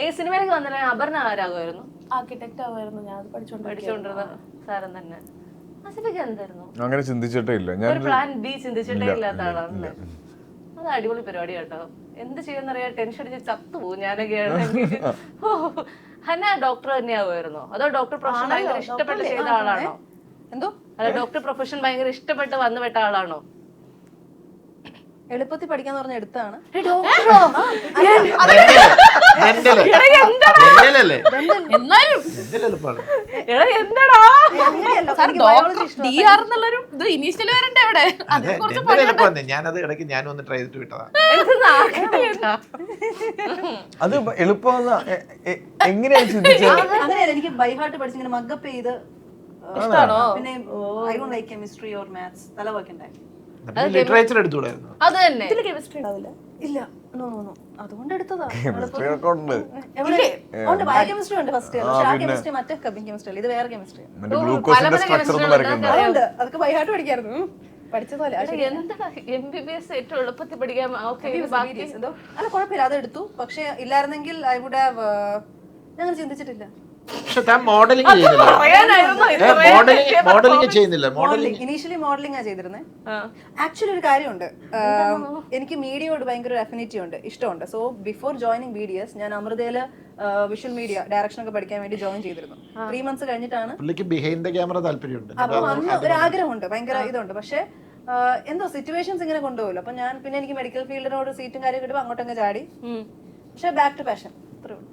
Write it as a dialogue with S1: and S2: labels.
S1: ഈ സിനിമയിലേക്ക് വന്നിട്ട് അപർണ ആരാകുമായിരുന്നു?
S2: ആർക്കിടെക്ട് ആവുമായിരുന്നു. ഞാൻ അത്
S1: പഠിച്ചുകൊണ്ടിരുന്ന സാരം തന്നെ. ആസിഫിക്ക് എന്തായിരുന്നു?
S3: അങ്ങനെ ചിന്തിച്ചിട്ടേ ഇല്ല.
S1: ഒരു പ്ലാൻ ബി ചിന്തിച്ചിട്ടേ ഇല്ലാത്ത ആളാണല്ലേ? അത് അടിപൊളി പരിപാടി കേട്ടോ. എന്ത് ചെയ്യുന്നറിയാ, ടെൻഷൻ അടിച്ച് ചത്തുപോകും ഞാനൊക്കെയാണെങ്കിൽ. ഹന്ന ഡോക്ടർ തന്നെയാവുമായിരുന്നോ, അതോ ഡോക്ടർ പ്രൊഫഷൻ ഭയങ്കര ഇഷ്ടപ്പെട്ട് ചെയ്ത ആളാണോ?
S2: എന്തോ
S1: അല്ല, ഡോക്ടർ പ്രൊഫഷൻ ഭയങ്കര ഇഷ്ടപ്പെട്ട് വന്നുപെട്ട ആളാണോ?
S2: എളുപ്പത്തിൽ പഠിക്കാന്ന് പറഞ്ഞ എടുത്താണ്.
S4: ഞാനത് ഇടയ്ക്ക് ഞാനും ഒന്ന് ട്രൈ ചെയ്തിട്ട് വിട്ടതാ.
S3: അത് എളുപ്പം എങ്ങനെയാണ് ചിന്തിച്ചത്?
S2: അങ്ങനെയല്ല, എനിക്ക് ബൈഹാർട്ട് പഠിച്ചിങ്ങനെ മഗ്ഗപ്പ് ചെയ്ത് പിന്നെ I don't like chemistry or maths തല വെക്കണ്ടേ.
S4: ലിറ്ററേച്ചർ എടുത്തുകൂടായിരുന്നു.
S1: അത് തന്നെ.
S2: ഇതിൽ കെമിസ്ട്രി ഉണ്ടാവില്ല. ഇല്ല, നോ നോ നോ, അതുകൊണ്ട് എടുത്തതാ.
S3: കെമിസ്ട്രി ഒക്കെ ഉണ്ട്.
S2: ബയോകെമിസ്ട്രി ഉണ്ട് ഫസ്റ്റ് ഇയർ. പക്ഷേ ആ കെമിസ്ട്രി മറ്റേ കെമിസ്ട്രി അല്ല, ഇത് വേറെ കെമിസ്ട്രി.
S3: ഗ്ലൂക്കോസിന്റെ സ്ട്രക്ചർ ഒന്നും വരയ്ക്കണ്ട.
S2: അതുകൊണ്ട് അതൊക്കെ ബൈഹാർട്ട് പഠിക്കായിരുന്നു. പഠിച്ചതല്ലേ.
S1: എന്താ MBBS ഏറ്റവും എളുപ്പത്തിൽ പഠിക്കാൻ?
S2: എന്തോ അല്ല, കുഴപ്പമില്ല, അത് എടുത്തു. പക്ഷെ ഇല്ലായിരുന്നെങ്കിൽ ഐ വുഡ് ഹാവ്. ഞങ്ങൾ ചിന്തിച്ചിട്ടില്ല.
S4: പക്ഷെ താൻ മോഡലിംഗ് ചെയ്യുന്നില്ല.
S2: ഇനീഷ്യലി മോഡലിംഗ് ആ ചെയ്തിരുന്നത്. ആക്ച്വലി ഒരു കാര്യമുണ്ട്, എനിക്ക് മീഡിയയോട് ഭയങ്കര ഒരു അഫിനിറ്റി ഉണ്ട്, ഇഷ്ടമുണ്ട്. സോ ബിഫോർ ജോയിനിങ് BDS ഞാൻ അമൃതയില് വിഷ്വൽ മീഡിയ ഡയറക്ഷൻ ഒക്കെ പഠിക്കാൻ വേണ്ടി ജോയിൻ ചെയ്തിരുന്നു. 3 months കഴിഞ്ഞിട്ടാണ്.
S4: ബിഹൈൻഡ് ദ ക്യാമറ താല്പര്യമുണ്ട്.
S2: അപ്പൊ അന്ന് ഒരു ആഗ്രഹമുണ്ട്, ഭയങ്കര ഇതുണ്ട്. പക്ഷെ എന്തോ സിറ്റുവേഷൻസ് ഇങ്ങനെ കൊണ്ടുപോകല്ലോ. അപ്പൊ ഞാൻ പിന്നെ എനിക്ക് മെഡിക്കൽ ഫീൽഡിനോട് സീറ്റും കാര്യം കിട്ടുമ്പോൾ അങ്ങോട്ടങ്ങ് ചാടി. പക്ഷെ ബാക്ക് ടു പാഷൻ, അത്രേ ഉള്ളൂ.